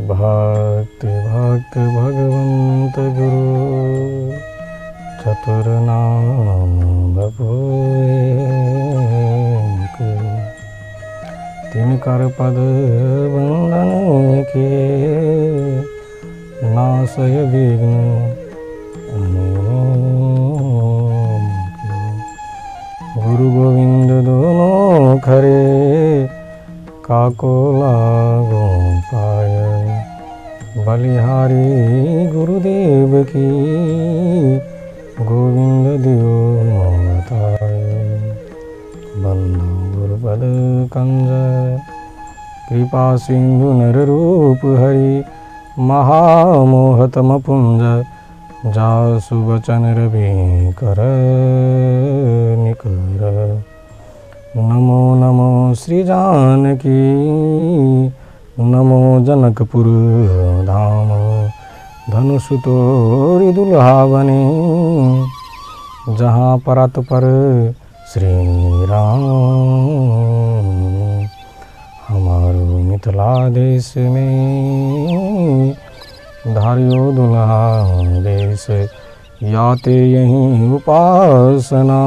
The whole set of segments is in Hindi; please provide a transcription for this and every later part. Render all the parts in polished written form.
भक्त भक्त भगवंत गुरु चतुर नाम बपुएक। तिनकर पद बंदन के नासय विघ्न अनेक। गुरु गोविंद दोनों खरे काको लागो पाय। बलिहारी गुरुदेव की गोविंद दियो मोताय। बंधु गुरुपद कंज कृपा सिंधु नर रूप हरि। महामोहतम पुंज जासु वचन रवि कर निकर। नमो नमो श्री जानकी नमो जनकपुर धाम। धनुषु तोरि दुल्हा बने जहाँ परत पर श्री राम। हमारो मिथिला देश में धारियो दुल्हा देश। याते यहीं उपासना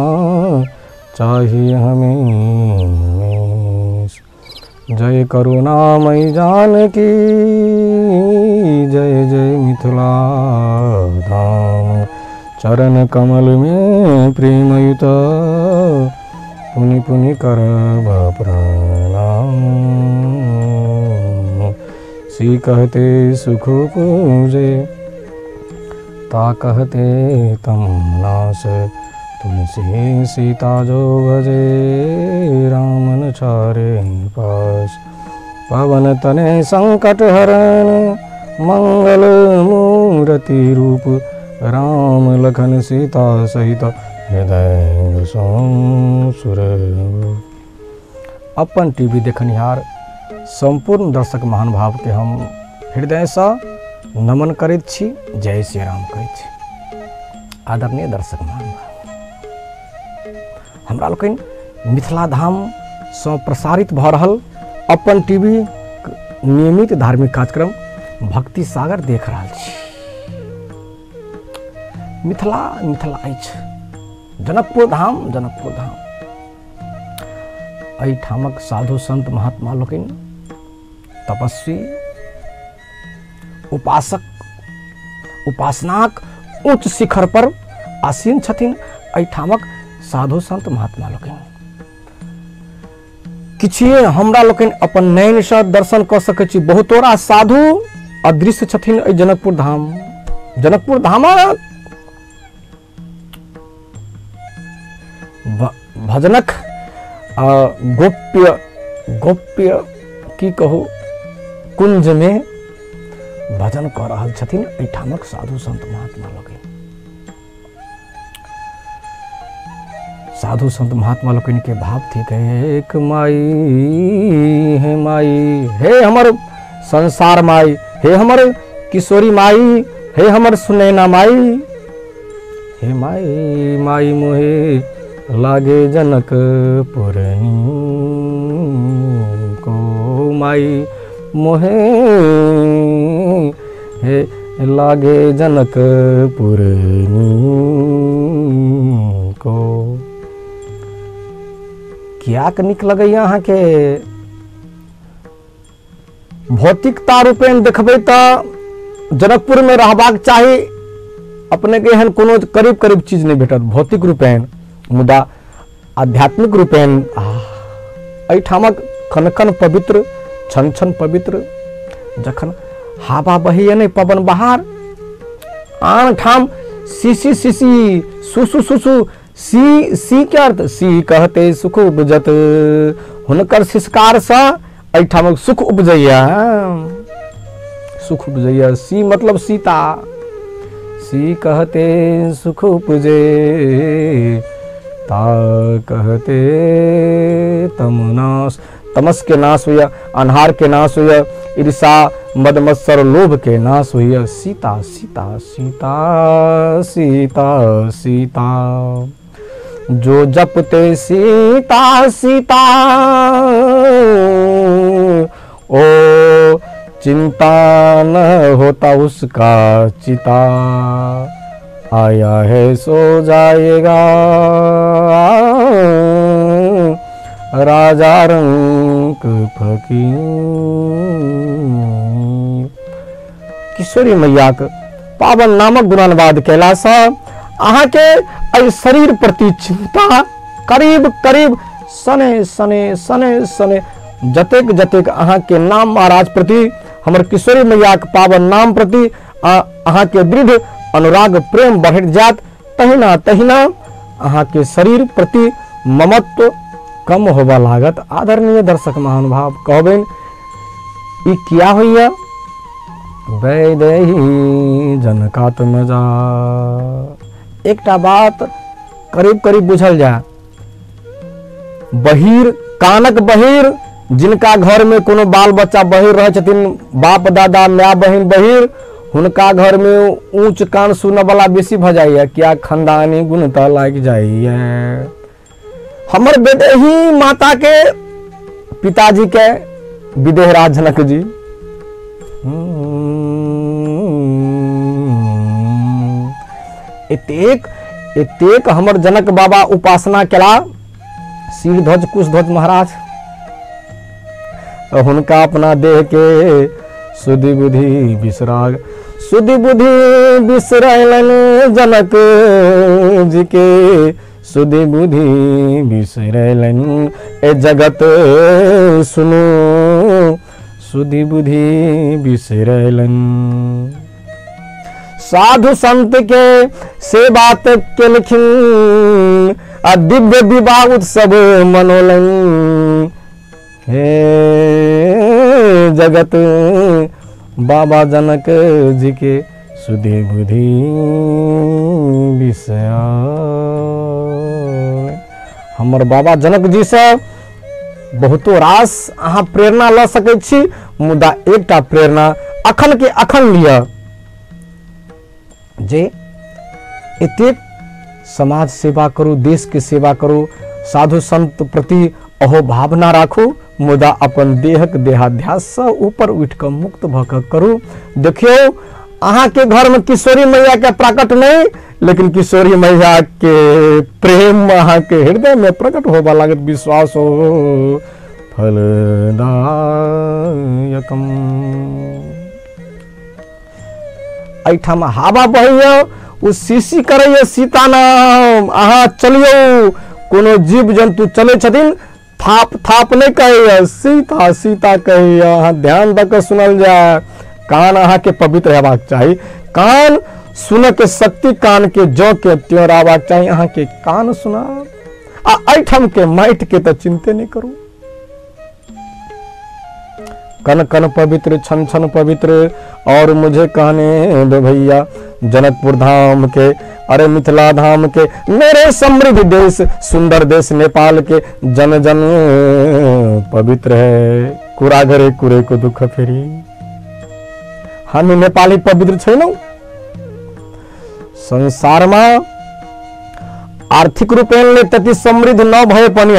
चाहिए हमें। जय करुणामयी जानकी जय जय मिथिला धाम। चरण कमल में प्रेमयुत पुनि पुनि करब प्रणाम। सी कहते सुख पूजे ता कहते तम नाश। तुलसी सीता जो भजे रामन चारे पास। पवन तने संकट हरण मंगल मूर्ति रूप। राम लखन सीता सहित हृदय सुर। अपन टीवी देखनिहार संपूर्ण दर्शक महानुभाव के हम हृदय से नमन करैत छी। जय श्री राम कहैत छी। आदरणीय दर्शक महानुभाव, हमरा लोकनि मिथिला धाम से प्रसारित भ रहल अपन टीवी नियमित धार्मिक कार्यक्रम भक्ति सागर देख रहल छी। मिथिला मिथिला अछि, जनकपुर धाम जनकपुर धाम। एहिठामक साधु संत महात्मा लोकनि तपस्वी उपासक उपासनाक उच्च शिखर पर आसीन छथिन। एहिठामक साधु संत महात्मा लोकनि किछिए हमरा लोकनि अपन नयन से दर्शन कर सकै छी। बहुतोरा साधु अदृश्य छथिन एहि जनकपुर धाम। जनकपुर धामक भजनक गोप्य की कहू कुंज में भजन कर रहल छथिन एहिठामक साधु संत महात्मा लोकनि। साधु संत महात्मा लोकनि के भाव थिक एक माई हे हमर संसार माई। हे हमर किशोरी माई। हे हमर सुनैना माई। हे माई माई मोहे लागे जनकपुर को। माई मोहे हे लागे जनकपुर को। क्या नीक लगैया अहाँ के भौतिकता रूपेण देखबै त जनकपुर में रहबाक चाही। अपने के एहन कोनो करीब करीब चीज नहीं भेटत भौतिक रूपेण, मुदा आध्यात्मिक रूपेण एहिठामक खन खन पवित्र छन छन पवित्र। जखन हवा बहैया नहीं पवन बहार आन ठाम सीसी सीसी सुसु सुसु। सी के अर्थ सी कहते सुख उपजत। हुनकर सिसकार से एहिठामक सुख उपजैया। सुख उपजैया सी मतलब सीता। सी कहते सुख उपजे ता कहते तमनाश। तमस के नाश हुआ, अनहार के नाश हुआ, ईर्षा मद मत्सर लोभ के नाश हुआ। सीता सीता सीता सीता सीता। जो जपते सीता सीता ओ चिंता न होता उसका चिता, आया है सो जाएगा राजा रंग फकीर। किशोरी मैया के पावन नामक गुणानुवाद कैलाश अहाँ के एहि शरीर प्रति चिंता करीब करीब सने सने सने सने जतेक जतेक अहाँ के नाम महाराज प्रति हमर किशोरी मैया के पावन नाम प्रति अहाँ के दृढ़ अनुराग प्रेम बढ़त जात, तहिना तहिना अहाँ के शरीर प्रति ममत्व कम होबा लागत। आदरणीय दर्शक महानुभाव कहबेन ई किया होइया? वैदेही जनकात्मजा। एकटा बात करीब करीब बुझल जा, बहिर कानक बहिर जिनका घर में कोनो बाल बच्चा बहिर रहे छथिन, बाप दादा माय बहिन बहिर, हुनका घर में ऊंच कान सुनने वाला बेसी भ जाइए, क्या खानदानी गुणता लाग जाइए। हमर बेदेही माता के पिताजी के विदेहराज जनक जी एतेक हमर जनक बाबा उपासना केला, सिर ध्वज कुश ध्वज महाराज, हुनका अपना देह के सुधि बुद्धि बिसराग, सुधि बुद्धि बिसरैलन जनक जी के, सुधि बुद्धि बिसरैलन ए जगत सुनो, सुधि बुद्धि बिसरैलन। साधु संत के सेवा केलखिन, आ दिव्य विवाह उत्सव मनोलन, हे जगत बाबा जनक जी के सुधि बुद्धि विषय। हमर बाबा जनक जी से बहुतो रास अहाँ प्रेरणा ल सकै छी, मुदा एकटा प्रेरणा अखन के अखन लिया जे एतेक समाज सेवा करू, देश के सेवा करू, साधु संत प्रति अहो भावना राखू, मुदा अपन देहक देहाध्यास से ऊपर उठ कर मुक्त भक करू। देखियो अहाँ के घर में किशोरी मैया के प्रकट नहीं, लेकिन किशोरी मैया के प्रेम अहाँ के हृदय में प्रकट होबा लागत। विश्वास हो फलदायकम। एठाम हवा बहैया, उ सीसी करैया सीता नाम। अहाँ चलियो, कोनो जीव जंतु चले छथिन, थाप थाप नहीं कहे सीता सीता कहे। अहाँ ध्यान दक सुनल जाए, कान अहाँ के पवित्र हेबाक चाहिए। कान सुन के शक्ति कान के जो के त्यों रहबाक चाहिए। अहाँ के कान सुना आ ऐठम के माइट के तो चिंते नहीं करू। कन कन पवित्र छन छन पवित्र, और मुझे कहने दो भैया जनकपुर धाम के, अरे मिथिला धाम के, मेरे समृद्ध देश सुंदर देश नेपाल के, जन जन पवित्र है। कुरा घरे कुरे को दुख फेरी। हम नेपाली पवित्र छैनौ। संसार में आर्थिक रूपेण तति समृद्ध न भए पनि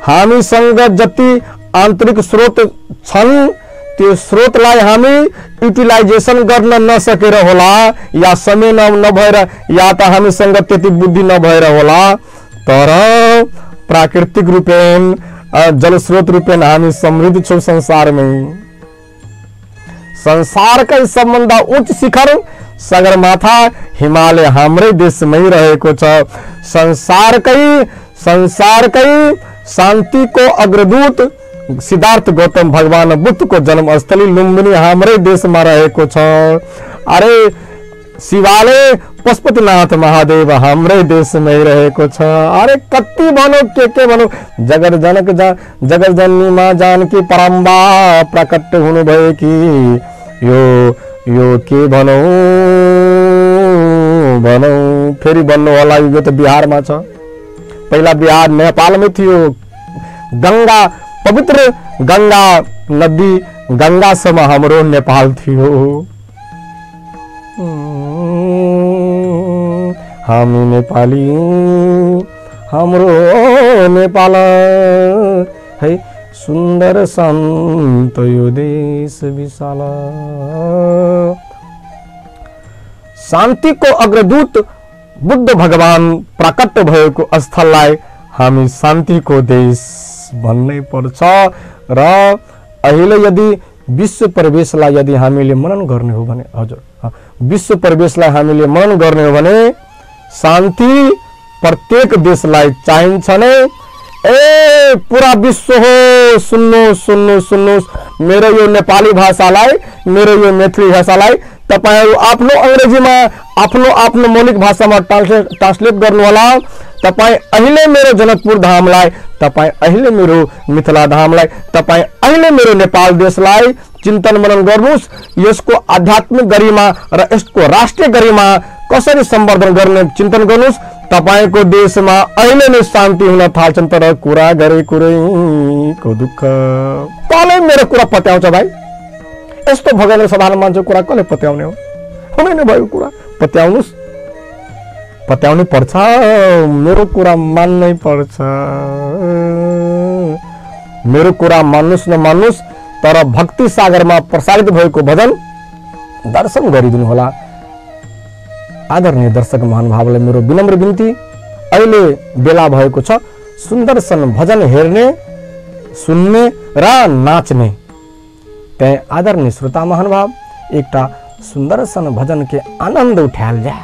हामी संग जति आंतरिक स्रोत छन्, त्यो स्रोतलाई हामी युटिलाइजेसन गर्न नसकेर होला, या समय न भएर, या त हामीसँग त्यति बुद्धि न भएर होला। तर प्राकृतिक रूपेण जल स्रोत रूपेण हामी समृद्ध छौं। संसार में संसारकै सबभन्दा उच्च शिखर सगरमाथा हिमालय हाम्रै देशमै रहेको छ। संसारकै शान्ति को अग्रदूत सिद्धार्थ गौतम भगवान बुद्ध को जन्म स्थली लुम्बिनी हाम्रै देशमा रहेको छ। अरे शिवालय पशुपतिनाथ महादेव हाम्रै देशमै रहेको छ। अरे कति भनौं के भनौं, जगत जनक जगत जननी माँ जानकी परम्बा प्रकट हुनु भयो कि यो के भनौं फेरि भन्नु होला। यो त बिहारमा छ, पहिला बिहार नेपाल में थियो। गंगा पवित्र गंगा नदी गंगा सम हमरो नेपाल थियो। हम नेपाली हमरो नेपाल है। सुंदर संत यो देश विशाला। शान्ति को अग्रदूत बुद्ध भगवान प्रकट भएको स्थललाई हामी शान्तिको देश भन्नै पर्छ। र अहिले यदि विश्व प्रवेशलाई यदि हामीले मनन गर्ने हो भने, हजुर विश्व प्रवेशलाई हामीले मनन गर्ने हो भने शान्ति प्रत्येक देशलाई चाहिन्छ नै। ए पूरा विश्व हो, सुन्नुहोस् मेरो यो नेपाली भाषालाई, मेरो यो मैथिली भाषालाई तपाईहरु आफ्नो अंग्रेजीमा आफ्नो मौलिक भाषामा ट्रान्सलेट गर्नु होला। तपाई अहिले मेरो जनकपुर धामलाई, तपाई अहिले मेरो मिथिला धामलाई, तपाई अहिले मेरो नेपाल देशलाई चिन्तन मनन गर्नुस्। यसको आध्यात्मिक गरिमा र यसको राष्ट्रिय गरिमा कसरी सम्वर्धन गर्ने चिन्तन गर्नुस्। तपाईको देशमा अहिले नै शान्ति हुन थाल्छन्, तर कुरा गरे कुरैको दुःख कसले मेरो कुरा पत्याउँछ भाइ? यस्तो भगवान साधारण मान्छे कुरा कसले पत्याउने हो? हुँदैन भयो कुरा पत्याउनुस्, पत्याउनु पर्छ, मेरो कुरा मान्नै पर्छ। मेरो कुरा मान्नुस् नमान्नुस्, तर भक्ति सागरमा प्रसारित भएको भजन दर्शन गरिदिनु होला। आदरणीय दर्शक महानुभावलाई मेरो विनम्र बिन्ती, अहिले बेला भएको छ सुन्दरसन भजन हेर्ने, सुन्ने र नाच्ने। त्यही आदरणीय श्रोता महानुभाव एकटा सुन्दरसन भजन के आनंद उठायल जाए।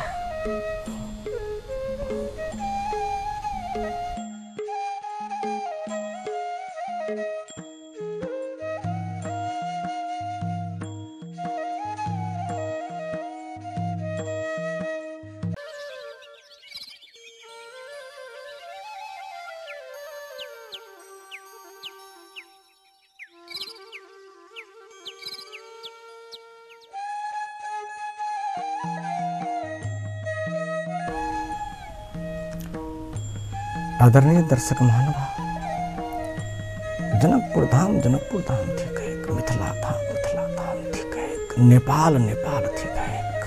आदरणीय दर्शक महानुभाव, जनकपुर धाम थी कहेक, मिथिला धाम थी कहेक, नेपाल थी कहेक।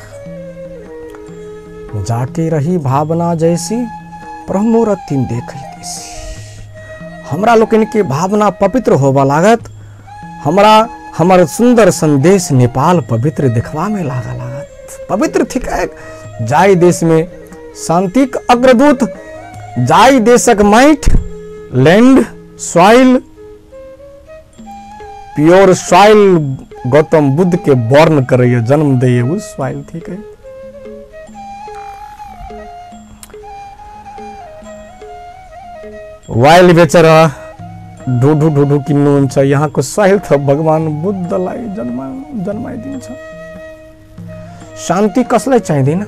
जाके रही भावना जैसी, प्रमोर तीन देखै देसी। हमरा लोकन के भावना पवित्र होबा लागत, हमार सुंदर संदेश नेपाल पवित्र दिखवा में लागत। पवित्र थी कहेक, जाय देश में शांतिक अग्रदूत, जाय देशक might, land soil, pure soil Gautam Buddha के बॉर्न करे, जन्म दे उस सॉइल थी कहे। वाइल बेचेर ढुढु किन्नुहुन्छ, यहाँको सॉइल त भगवान बुद्धलाई जन्माइदिन्छ। शान्ति कसलाई चाहिँदैन?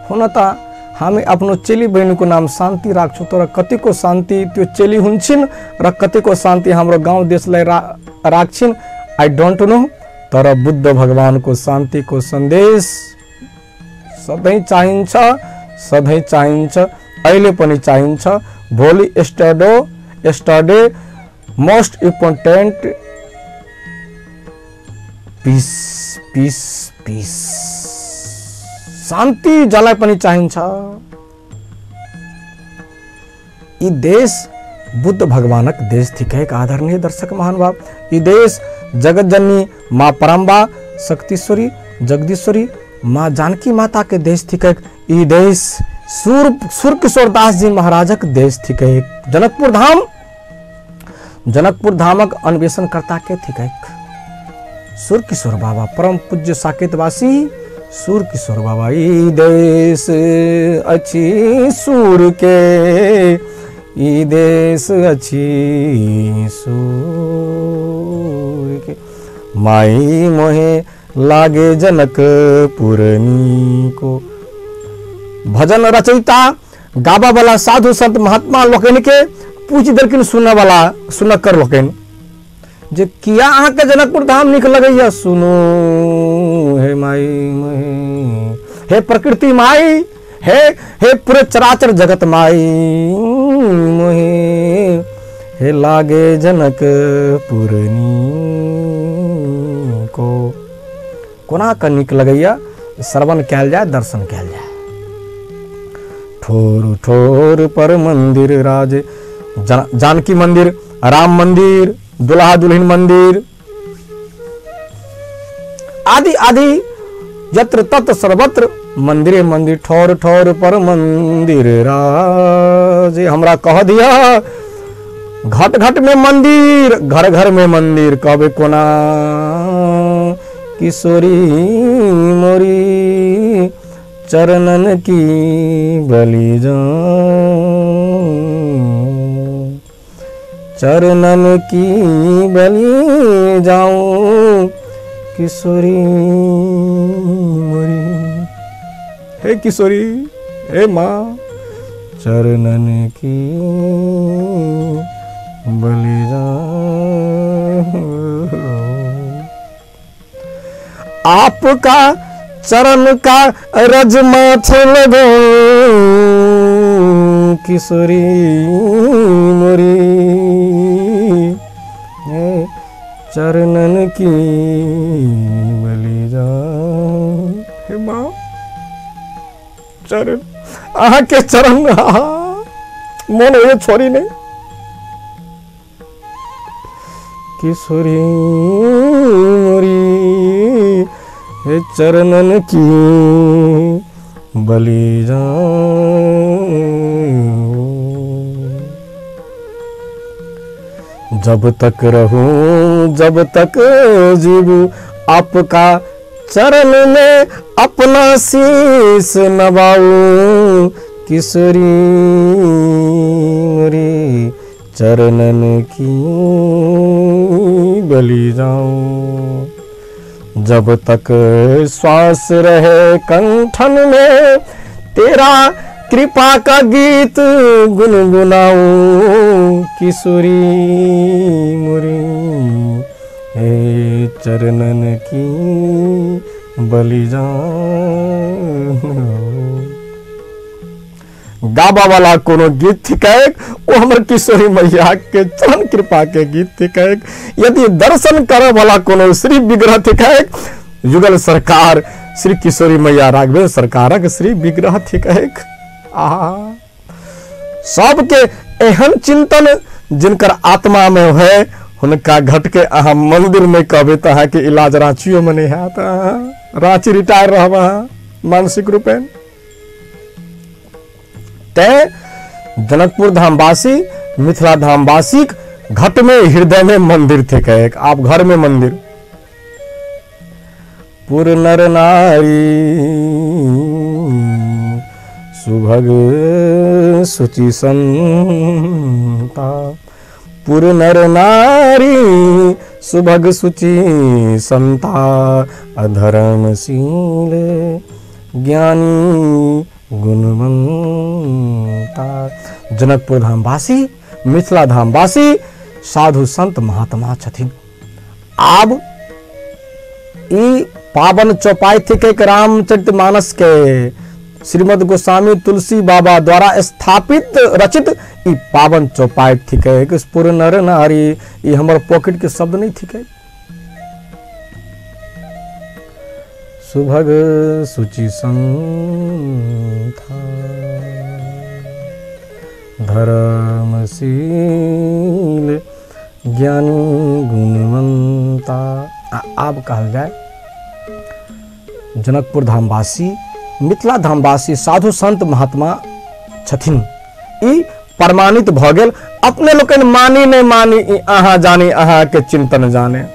हुन त हामी आफ्नो चेली बहिनीको नाम शान्ति राख्छौं, तर कतिको शान्ति त्यो चेली हुन्छन् र कतिको शान्ति हाम्रो गाउँ देशलाई राख्छिन्, आई डोन्ट नो। तर बुद्ध भगवानको शान्तिको सन्देश सधैँ चाहिन्छ, अहिले पनि चाहिन्छ। भोलि यस्टरडे मोस्ट इम्पोर्टेन्ट पीस। शान्ति जसलाई पनि चाहिन्छ। यी देश बुद्ध भगवानक देश थी कहेक। आदरणीय दर्शक महानुभाव, यी देश जगतजननी माँ परम्बा शक्तिश्वरी जगदीश्वरी माँ जानकी माता के देश थी कहेक। यी देश सूर किशोर दास जी महाराजक देश थी कहेक। जनकपुर धामक अन्वेषण करता के थी कहेक। सूर किशोर बाबा परम पूज्य साकेतवासी सूर किशोर बाबा। ई देश अच्छी सूर के, ई देश अच्छी सूर के, माई मोहे लागे जनकपुरनी को। भजन रचयिता गाबा वाला साधु संत महात्मा लोकन के पूछ दरकिन सुन कर लोकन जे किया अहाँ के जनकपुर धाम निक लगैया, सुनो हे माई मोहे, हे प्रकृति माई, हे पूरे चराचर जगत माई मोहे, हे लागे जनकपुरनी को। कोना का निक लगैया, श्रवण कैल जाए, दर्शन कैल जाए। ठोर ठोर पर मंदिर राज, जानकी मंदिर राम मंदिर, दुल्हा दुल्हन मंदिर आदि आदि यत्र तत्र सर्वत्र मंदिरे मंदिर, ठौर ठौर पर मंदिर राज। हमरा कह दिया घट घट में मंदिर, घर घर में मंदिर, कब कोना किशोरी मोरी चरणन की बलि जाऊं, चरणन की बलि जाऊं किशोरी मोरी। हे किशोरी, हे माँ, चरणन की बलि जाऊं। आपका चरण का रज माथे लगाऊं किशोरी मोरी, चरणन की बलि जाऊं। हे माँ, चरण आहा के चरण मन हो छोरी ने किशोरी मोरी, हे चरणन की बलि जाऊं। जब तक रहूं जब तक जीवू आपका चरण में अपना शीश नवाऊं किशोरी मोरी, चरणन की बलि जाऊं। जब तक श्वास रहे कंठन में तेरा कृपा का गीत गुनगुनाऊं किशोरी मोरी, हे चरणन की बलि जाऊं। गाबा वाला कोनो गीत थिकैक वो हमर किशोरी मैया के चरण कृपा के गीत थिकैक। यदि दर्शन करे वाला कोनो श्री विग्रह थिकैक युगल सरकार श्री किशोरी मैया राघवेंद्र सरकारक श्री विग्रह थिकैक। आहा, सबके एहन चिंतन जिनकर आत्मा में है हुनका घट के अहाँ मंदिर में कहबे तो अहाँ के इलाज रांचियों में नहीं है। रांची रिटायर रहबा मानसिक रूपे। तय जनकपुर धामवासी, मिथिला धामवासी घट में हृदय में मंदिर थे कहे, आप घर में मंदिर। पुर नर नारी सुभग सुचि संता, पुर नर नारी सुभग सुचि संता, अधर्मशील ज्ञानी गुणवंता। जनकपुर धामवासी, मिथिला धामवासी साधु संत महात्मा छथिन। आब ई पावन चौपाई थी के रामचरितमानस के श्रीमद गोस्वामी तुलसी बाबा द्वारा स्थापित रचित ई पावन चौपाई थी के पुर नर नारी, ई हमर पॉकेट के शब्द नहीं थी के। सुभग सुचि संथा, धर्मशील ज्ञानी गुणवंता। अब कहल जाए जनकपुर धामवासी, मिथिला धामवासी साधु संत महात्मा छथिन। ई प्रमाणित भ गेल। अपने लोकन मानी नहीं मानी अहाँ जानी, अहाँ के चिंतन जाने।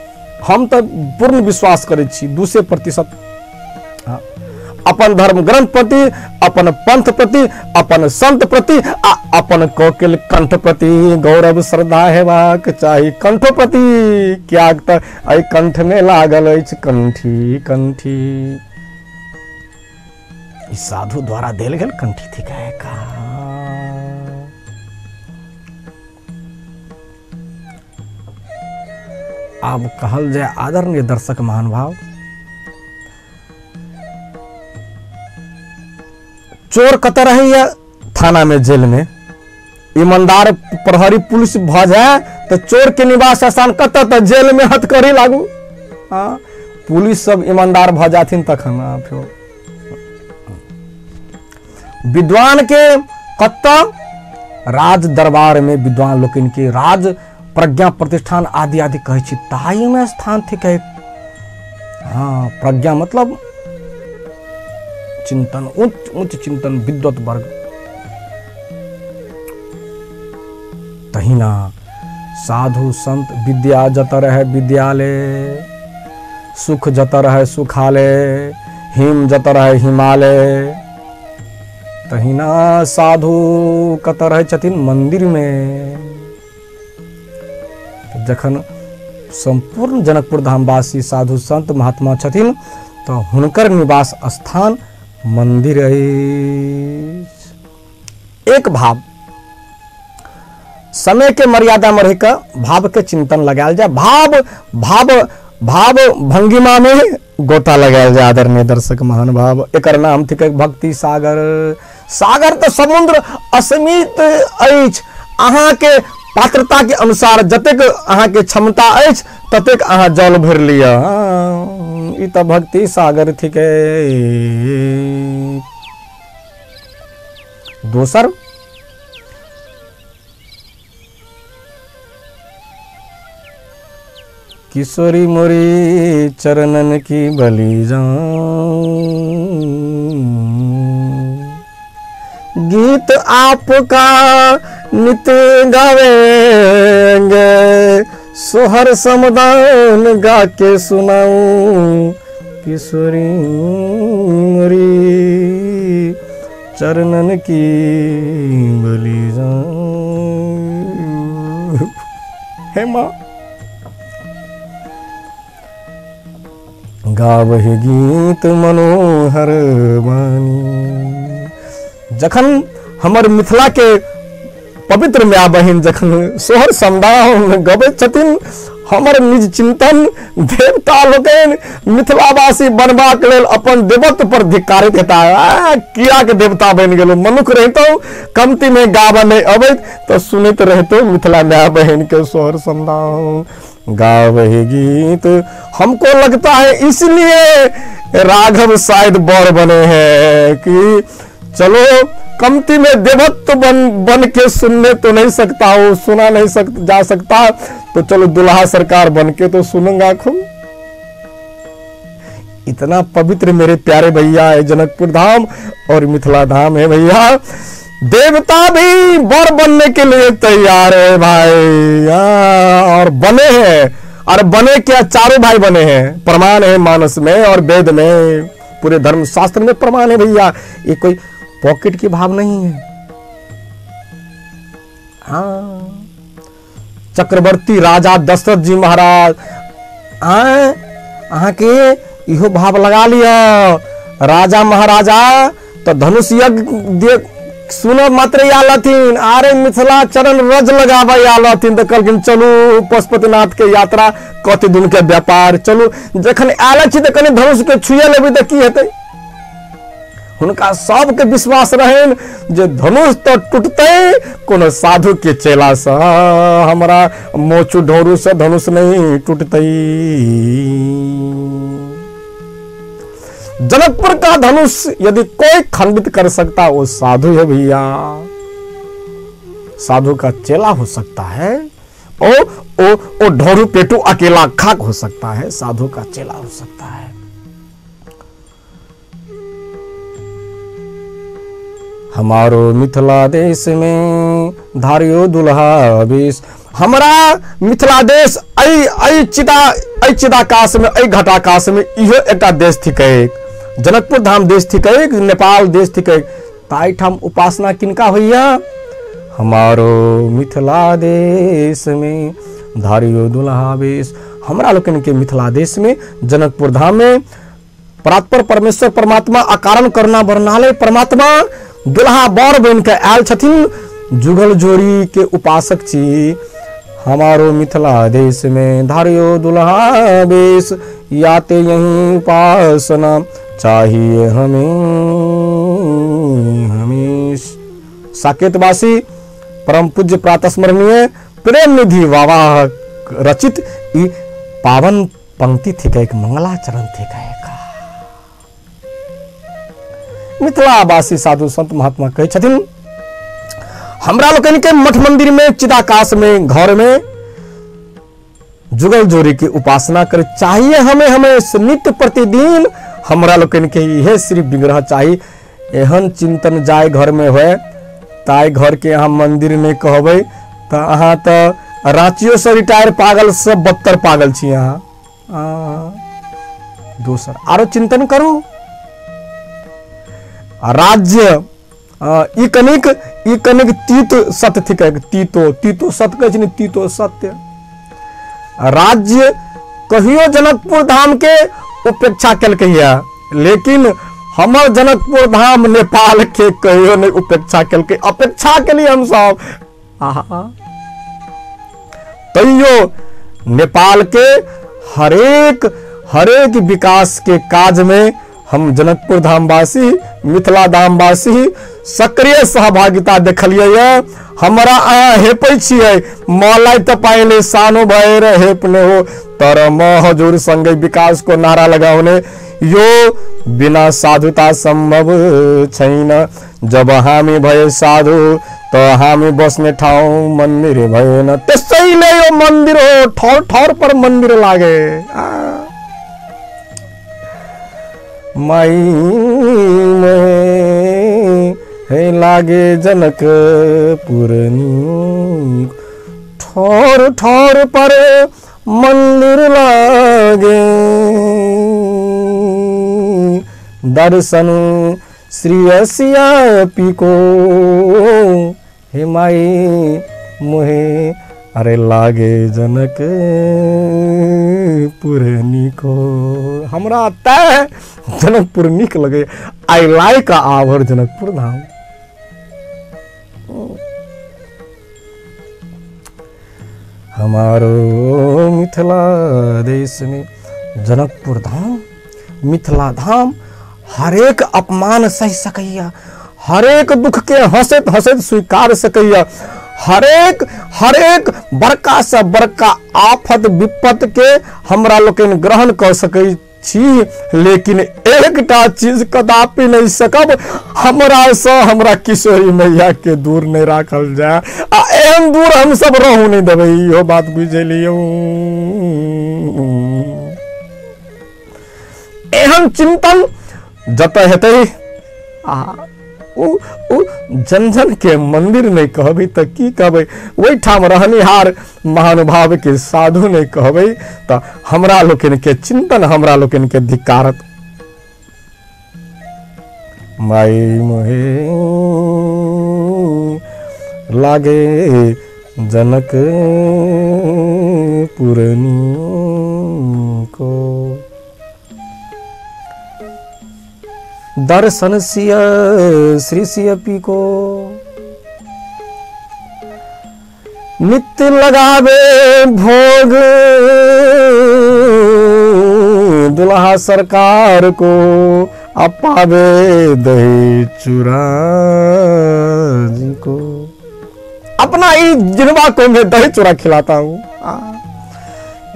हम तो पूर्ण विश्वास करै छी 200%। अपन धर्म ग्रंथ प्रति, अपन पंथ प्रति, अपन संत प्रति आ अपन कोकिल कंठ प्रति गौरव श्रद्धा हेबाक चाही। कंठ प्रति क्या आई कंठ में लागल अछि कंठी कंठी, इस साधु द्वारा देल गेल कंठी थी का। अब कहल जाए आदरणीय दर्शक महानुभाव, चोर कत रही है थाना में, जेल में। ईमानदार प्रहरी पुलिस भ जाए तो चोर के निवास स्थान कत, तो जेल में हथकड़ी लागू। हाँ, पुलिस सब ईमानदार भ जाथिन तखन। विद्वान के कत, राज दरबार में विद्वान लोकन के राज प्रज्ञा प्रतिष्ठान आदि आदि कहै छी, ताही में स्थान थिकै। हाँ, प्रज्ञा मतलब चिंतन, उच्च उच्च चिंतन, विद्वत वर्ग। तहिना साधु संत विद्या जत रहे विद्यालय, सुख जत रहे सुखालय, हिम जत रहे हिमालय। तहिना साधु कत रहे छथिन मंदिर में। जखन संपूर्ण जनकपुर धामवासी साधु संत महात्मा छथिन तो हुनकर निवास स्थान मंदिर अछि। एक भाव, समय के मर्यादा में रहकर भाव के चिंतन लगायल जाए, भाव भाव भाव भंगिमा में गोता लगायल जाए। आदरणीय दर्शक महानुभाव, एकर नाम थिक भक्ति सागर। सागर तो समुद्र असीमित अछि, अहाँ के पात्रता के अनुसार जतेक अहाँ के क्षमता अछि ततेक अहाँ जल भर लिया। ई तो भक्ति सागर थिके। दोसर, किशोरी मोरी चरणन की बलि जाऊं, गीत आपका नित गावेंगे, सोहर समदान गा के सुनाऊं। किशोरी मोरी चरणन की बलि जाऊं। हे माँ, गावहि गीत मनोहर बानी। जखन हमर मिथिला के पवित्र माय बहिन जखन सोहर समदाउन गबैत छथिन, हमर निज चिंतन देवता लोकनि मिथिलावासी बनबाक लेल अपन देवत्व पर धिक्कारित हेता। किया के देवता बनि गेलो, मनुख रहितो कमती में गाबा नहीं अबैत तो सुनैत रहतो मिथिला माय बहिन के सोहर समदाउन गावहि गीत। हमको लगता है इसलिए राघव शायद बौर बने हैं कि चलो कमती में देवत्व बन के सुनने तो नहीं सकता हूँ, सुना नहीं जा सकता, तो चलो दुल्हा सरकार बन के तो सुनूंगा खूब। इतना पवित्र मेरे प्यारे भैया है जनकपुर धाम और मिथिला धाम है भैया। देवता भी वर बनने के लिए तैयार है भाई, और बने हैं। और बने क्या, चारों भाई बने हैं। प्रमाण है मानस में और वेद में, पूरे धर्म शास्त्र में प्रमाण है भैया। ये कोई पॉकेट की भाव नहीं है। हाँ, चक्रवर्ती राजा दशरथ जी महाराज अहाँ के इहो भाव लगा लिया। राजा महाराजा तो धनुष यज्ञ सुनो मात्र आलथिन, आरे मिथिला चरण रज लगाबे आलथिन तो कहलखिन चलू पशुपतिनाथ के यात्रा, कते दिन के व्यापार, चलू जखन आयल छी तो कनी धनुष के छुए लेबै तो की हेतै। हुनका सबके विश्वास रहन जे धनुष तो टूटते कोनो साधु के चेला से, हमरा मोचू ढोरू से धनुष नहीं टूटते। जनकपुर का धनुष यदि कोई खंडित कर सकता वो साधु है भैया। साधु का चेला हो सकता है, ओ ढोरू पेटू अकेला खाक हो सकता है, साधु का चेला हो सकता है। हमारो मिथिला देश में धारियो दुल्हा बेश। हमारा मिथिला देश ऐ चिदाकाश में, ऐ घटाकाश में इहो एकटा देश थिकै, जनकपुर धाम देश थिकै, नेपाल देश थिकै। ताई ठाम उपासना किनका होइया? हमारो मिथिला देश में धारियो दुल्हा बेश। हमरा लोकन के मिथिला देश में जनकपुर धाम में परात्पर परमेश्वर परमात्मा अकारण करना बरनाले परमात्मा दुल्हा बर बन के आयल छथिन। जुगल जोड़ी के उपासक छी। हमारो मिथिला देश में धारियो दुल्हा बेश, याते यही उपासना चाहिए हमें हमेश। साकेतवासी परम पूज्य प्रातस्मरणीय प्रेम निधि बाबा रचित ई पावन पंक्ति थी, एक मंगलाचरण थी। मिथिलावासी साधु संत महात्मा कहे छथिन, हमरा लोकन के मठ मंदिर में चिदाकाश में घर में जुगल जोड़ी की उपासना करे चाहिए हमें नित्य प्रतिदिन हमरा लोकन के यह श्री विग्रह चाहिए। एहन चिंतन जाय घर में होए ताय घर के यहाँ मंदिर नहीं कहबे तो अहाँ तो रांचियों से रिटायर पागल सब बदतर पागल छी अहाँ। दोसर आरो चिंतन करू। राज्य ई कनिक तीत सत्य थी तीतो सत्य कहे छै तीतो सत्य। राज्य कहियो जनकपुर धाम के उपेक्षा केलकै या, लेकिन हमर जनकपुर धाम नेपाल के कहियो नहीं उपेक्षा केलकै। अपेक्षा के लिए हम सब तैयो नेपाल के हरेक विकास के काज में हम जनकपुर धामवासी मिथिला धामवासी सक्रिय सहभागिता देखलिए। हमरा अहाँ हेपै छियै मौलाई त पाइले सानो भएर हेप्ने हो तर म हजुर सँगै विकास को नारा लगाउने यो बिना साधुता संभव छैन। जब हामी भए साधु त हामी बस्ने ठाउँ मन्दिर भएन। त्यसैले यो मन्दिर हो, ठौर ठौर पर मन्दिर लागे। माई हे लागे जनकपुर ठौर ठौर पर मंदिर लागे। दर्शन श्री असिया पीको हे माई मोहे अरे लागे जनक पुरनिको। हमरा तय जनकपुर निक लगे। I like our Janakpur Dham. हमारो मिथिला देश में जनकपुर धाम मिथिला धाम हरेक अपमान सही सकैया, हरेक दुख के हंसैत हंसैत स्वीकार सकैया, हरेक बड़का से बड़का आफत विपत के हमरा लोकन ग्रहण कर सकै छी। लेकिन एकटा चीज कदापि नहीं सकब, हमरा से हमरा किशोरी मैया के दूर नहीं राखल जाए। आ एहन दूर हम सब रहू नहीं देबै, इहो बात बुझलियो। एहन चिंतन जत हेतै जन जन के मंदिर नहीं कहबै त की कहबै, वही ठाम रहनिहार महानुभाव के साधु नहीं कहबै त हमरा लोकन के चिंतन हमरा लोकन के धिकारत। माई मोहे लागे जनक पुरनी को। दर्शन सिय श्री सिय पी को नित्य लगावे भोग दुल्हा सरकार को अपावे दही चूरा जी को। अपना ही जिनवा को मैं दही चूरा खिलाता हूँ।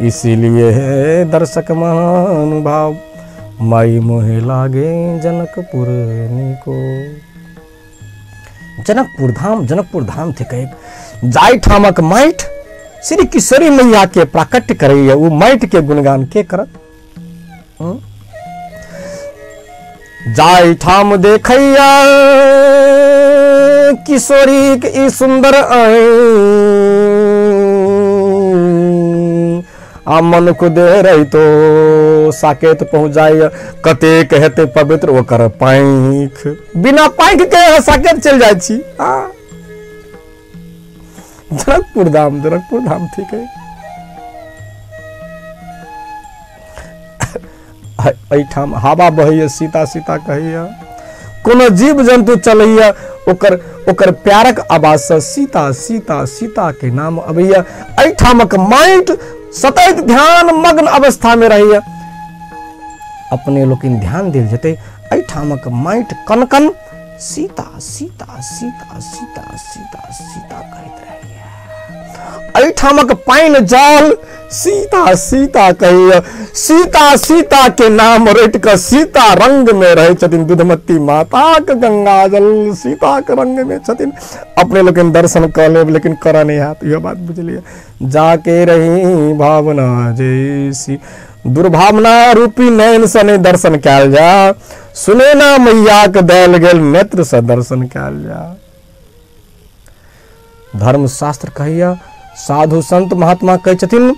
इसीलिए है दर्शक महानुभाव माई मोहे लागे जनकपुर को। जनकपुर धाम थे कहे जाय ठामक माइट श्री किशोरी मैया के प्राकट्य करैया। वो माइट के गुणगान के करत। जाय ठाम देखैया किशोरी के ई सुंदर आ मन को दे रही तो साकेत पहुंच जाए। कते कहते पवित्र वो कर पाइक, बिना पाइक के साकेत चल जाए छी। जनकपुर धाम ठीक है। एठाम हवा बहैया सीता सीता कहैया, कोनो जीव जंतु चलैया ओकर प्यारक आवाज से सीता सीता सीता के नाम अबैया। एठामक माइट सतत ध्यान मग्न अवस्था में रहिया। अपने लोकिन ध्यान दिल जते एठामक माइट कनकन सीता सीता सीता सीता सीता सीता कहत रहिया। एठामक पाइन जल सीता सीता कहिया, सीता सीता के नाम रट कर सीता रंग में रहे छथिन, दूधमती माता के गंगा जल सीता के रंग में छथिन। अपने लोग दर्शन कर ले लेकिन कर नहीं हाथ, यह बात बुझलिए। जाके रही भावना जैसी, दुर्भावना रूपी नयन से नहीं दर्शन कैल जा, सुने ना मैया के दैल गेल नेत्र से दर्शन कैल जा। धर्मशास्त्र कहिया, साधु संत महात्मा कह छथिन,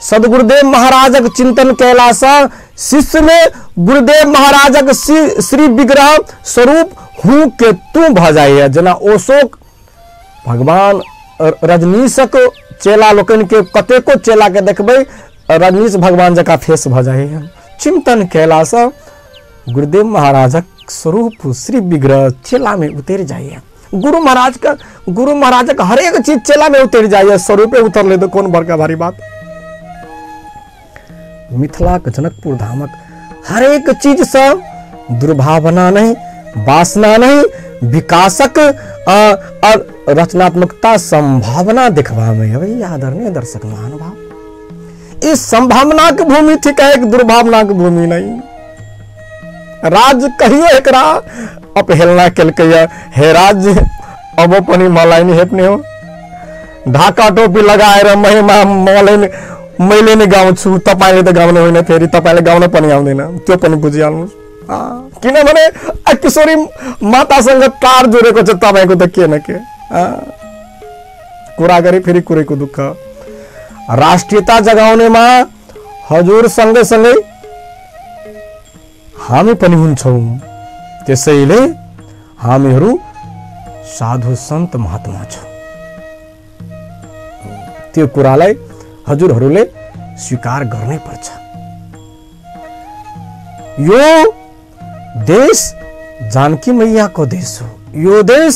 सदगुरुदेव महाराजक चिंतन कैला सा शिष्य में गुरुदेव महाराजक श्री विग्रह स्वरूप हूँ के तू भ जाइए। जना ओशोक भगवान रजनीशक चेला लोकन के कतेको चेला के देखबै रजनीश भगवान जका फेस भ जाइए। चिंतन कैला सा गुरुदेव महाराजक स्वरूप श्री विग्रह चेला में उतर जाइए। गुरु महाराज का हर एक चीज चेला में उतर जाइए, स्वरूपे उतर ले तो कौन बड़का भारी बात। मिथिला के जनकपुर धामक हर एक चीज से दुर्भावना नहीं, वासना नहीं, विकासक और रचनात्मकता संभावना दिखवा में है। आदरणीय दर्शक महानुभाव, इस संभावना की भूमि थी, एक दुर्भावना की भूमि नहीं। राज कहियो एकरा अपहेलना केलकैया, हे राज अब पनि मलाई नहीं हेप्ने हो, ढाका टोपी लगाएर महिमा मैले नै गाउँछु, तपाईले त गाउनु होइन, फेरि तपाईले गाउन पनि आउँदैन, त्यो पनि बुझिहाल्नुहोस्। किनभने किशोरी मातासँग तार जोडेको छ तपाईको त के न के कुरा गरे फेरि कुरैको दुःख। राष्ट्रियता जगाउनेमा हजुर सँगै हामी पनि हुन्छौँ, त्यसैले हामीहरू साधु सन्त महात्मा छौँ। त्यो कुरालाई हजुरहरूले स्वीकार गर्नै पर्छ। यो देश जानकी मैया को देश हो, यो देश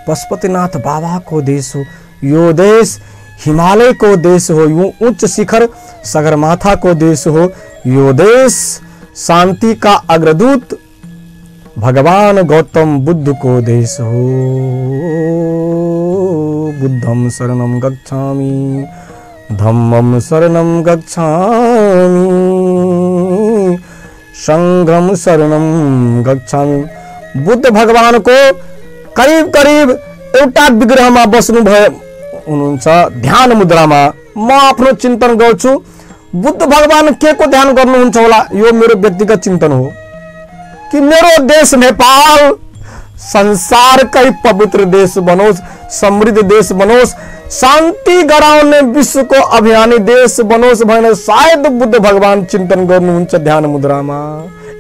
पशुपतिनाथ बाबा को देश हो, यो देश हिमालय को देश हो, यो उच्च शिखर सगरमाथा को देश हो, यो देश शांति का अग्रदूत भगवान गौतम बुद्ध को देश हो। बुद्धम शरणम गच्छामि, धम्मम शरणम गच्छामि, संघम शरणम गच्छामि। बुद्ध भगवान को करीब करीब एउटा विग्रहमा बस्नु भयो हुनुहुन्छ, ध्यान मुद्रामा। म आफ्नो चिन्तन गर्छु, बुद्ध भगवान के को ध्यान गर्नुहुन्छ होला? यो मेरो व्यक्तिगत चिन्तन हो कि मेरो देश नेपाल संसारकै पवित्र देश बनोस्, समृद्ध देश बनोस्, शान्ति गराउने विश्वको अभियानी देश बनोस् भनेर सायद बुद्ध भगवान चिन्तन गर्नुहुन्छ ध्यान मुद्रामा।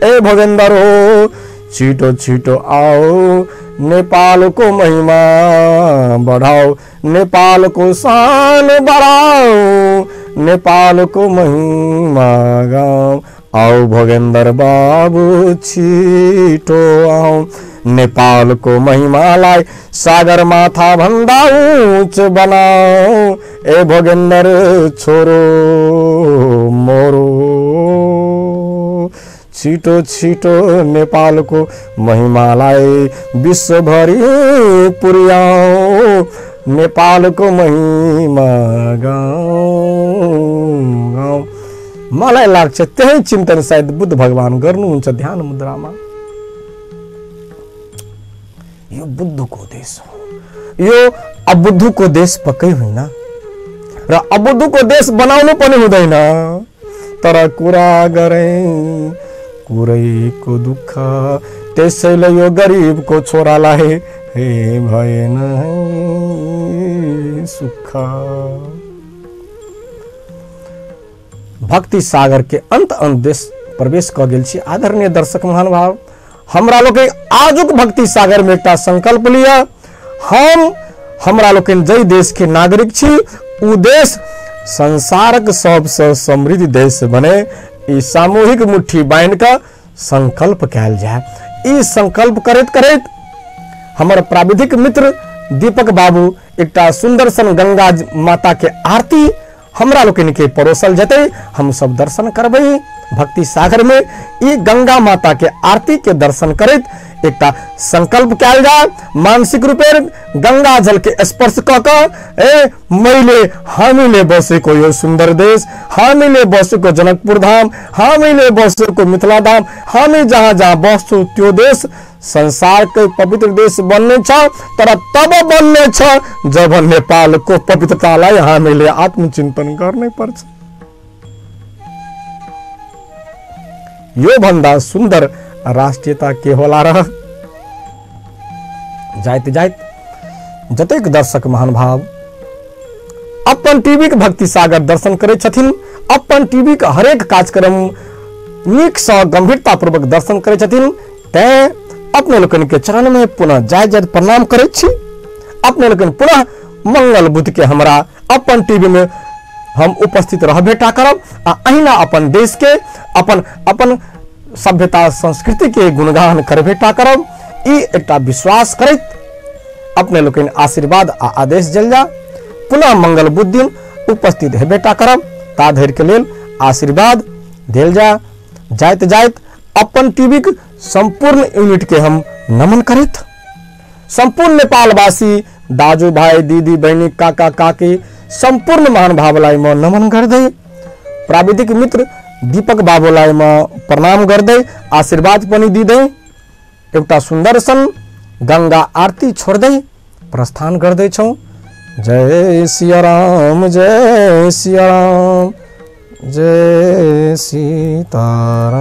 ए भोगेन्द्र हो, छिटो छिटो आओ, नेपालको महिमा बढाओ, नेपालको शान बढाओ, नेपालको महिमा गाओ। आओ भोगेन्द्र बाबू छिटो आओ, नेपालको महिमालाई सागरमाथा भन्दा उच्च बनाओ। ए भोगेन्द्र छोरो मोरो, छिटो छिटो नेपालको महिमालाई विश्वभरि पुर्याओ, नेपालको महिमा गाउँ। मलाई लाग्छ त्यही चिन्तन सायद बुद्ध भगवान गर्नुहुन्छ ध्यान मुद्रामा। यो बुद्धको देश हो, यो अबुद्धको देश पक्कै होइन र अबुद्धको देश बनाउनु पनि हुँदैन। तर कुरा गरे कुरैको दुःख, त्यसैले यो गरिबको छोरालाई हे भएन सुख। भक्ति सागर के अंत देश प्रवेश क गेल छी। आदरणीय दर्शक महानुभाव, हमरा लोग आजुक भक्ति सागर में एक संकल्प लिया, हमरा लोग जय देश के नागरिक छी, उ देश संसारक सबसे समृद्ध देश बने। ई सामूहिक मुट्ठी बांध का संकल्प कैल जाए। ई संकल्प करैत करैत हमर प्राविधिक मित्र दीपक बाबू एक सुंदर सन गंगा माता के आरती हमरा लोकन के परोसल जते, हम सब दर्शन करबै भक्ति सागर में। ई गंगा माता के आरती के दर्शन करैत एकटा संकल्प कयल जाय, मानसिक रूपे गंगा जल के स्पर्श क के मैले हामीले बसेको यो सुंदर देश, हामीले बसेको जनकपुर धाम, हामीले बसेको मिथिला धाम, हामी जहाँ जहाँ बस्छौं त्यो देश संसारकै पवित्र देश बन्ने छ। तर तब बन्ने छ जब नेपालको पवित्रतालाई हामीले आत्मचिन्तन गर्नै पर्छ। यो भन्दा सुन्दर राष्ट्रियता के होला र। जाइत जाइत जतेक दर्शक महानुभाव अपन टीवी के भक्ति सागर दर्शन करे छथिन, अपन टीवी के हरेक कार्यक्रम नीक सँ गंभीरता पूर्वक दर्शन करे छथिन, तैं अपने लोकन के चरण में पुनः जाय जाय प्रणाम करे छी। अपने लोकन पुनः मंगल बुध के हमरा अपन टीवी में हम उपस्थित रहबेटा करब आ अहिना अपन देश के अपन सभ्यता संस्कृति के गुणगान करबेटा करब। ई एकटा विश्वास करैत अपने लोकन आशीर्वाद आ आदेश देल जा, पुनः मंगल बुध दिन उपस्थित हेबेटा करब। ता धरि के लेल आशीर्वाद देल जा। जाइत जाइत अपन टीवी के संपूर्ण यूनिट के हम नमन करैत संपूर्ण नेपालवासी दाजू भाई दीदी बहनी काका काकी संपूर्ण महानुभावलाई म नमन गर्दै, प्राविधिक मित्र दीपक बाबुलाई म प्रणाम गर्दै आशीर्वाद पनि दिँदै एउटा सुन्दर सन गंगा आरती छोड्दै प्रस्थान गर्दैछौं। जय सिया राम, जय सिया राम, जय सीताराम।